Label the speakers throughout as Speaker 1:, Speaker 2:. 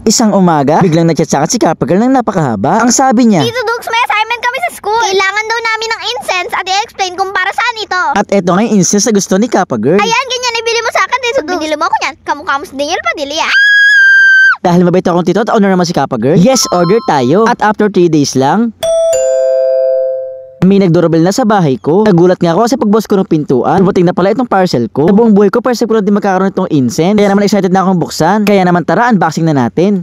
Speaker 1: Isang umaga, biglang nagchat sa akin si Kappa Girl ng napakahaba. Ang sabi niya,
Speaker 2: Tito Dugs, may assignment kami sa school. Kailangan daw namin ng incense at i-explain kung para saan ito.
Speaker 1: at eto nga yung instance na gusto ni Kappa Girl.
Speaker 2: Ayan, ganyan ibili mo sa akin, Tito Dugs. Binili mo ako yan. Kamukha mo si Daniel Padilla.
Speaker 1: Dahil mabait akong tito at owner naman si Kappa Girl, yes, order tayo. At after 3 days lang, may nagdoorbell na sa bahay ko. Nagulat nga ako kasi pagbukas ko ng pintuan, dumating na pala itong parcel ko. Sa buong buhay ko, first time ko lang din magkakaroon itong incense. Kaya naman excited na akong buksan. Kaya naman tara, unboxing na natin.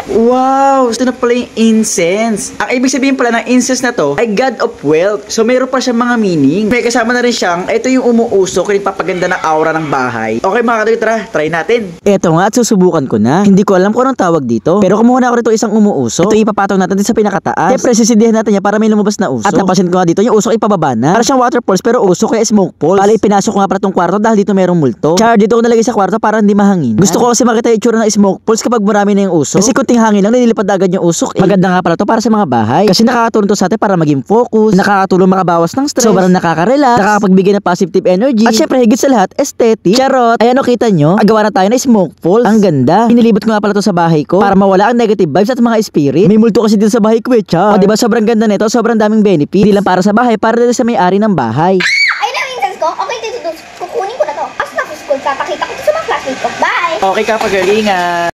Speaker 1: Wow! Ito na pala yung incense. Ang ibig sabihin pala ng incense na to ay God of Wealth. So mayroon pa siyang mga meaning. May kasama na rin siyang, ito yung umuusok, yung papaganda ng aura ng bahay. Okay mga kadol, tara, try natin. Ito nga at susubukan ko na. Hindi ko alam kung anong tawag dito. Pero kumuha na ako rito isang umuusok. Ito ipapatong natin sa pinakataas. Siyempre sisindihan natin niya para may lumabas na usok. At napansin ko nga dito yung usok ipababa na. Para siyang waterfalls pero usok kaya smoke falls. Bale ipinasok ko nga pala tong kwarto dahil dito merong multo. Char, dito ko nalagay sa kwarto para hindi mahangin. Gusto ko kasi makita yung itsura ng smoke falls kapag marami na yung usok. Kasi kunting hangin lang nililipad agad yung usok eh. Maganda nga pala to para sa mga bahay. Kasi nakakatulong to sa atin para maging focus, nakakatulong makabawas ng stress, sobrang nakaka-relax, nakakapagbigay ng positive energy, at syempre higit sa lahat, aesthetic. Charot! Ayan o, kita nyo? Agawa na tayo na smoke falls. Ang ganda. Inilibot ko nga pala to sa bahay ko para mawala ang negative vibes at mga spirit. May multo kasi dito sa bahay ko eh, char. O diba sobrang ganda nito, sobrang daming benefit. Hindi lang para sa bahay, para din sa may-ari ng bahay.
Speaker 2: Ayun ang incense ko. Okay, Tito Dugs. Kukunin ko na to. As na sa school, papakita ko to sa mga classmates ko. Bye!
Speaker 1: Okay ka, pagalingan.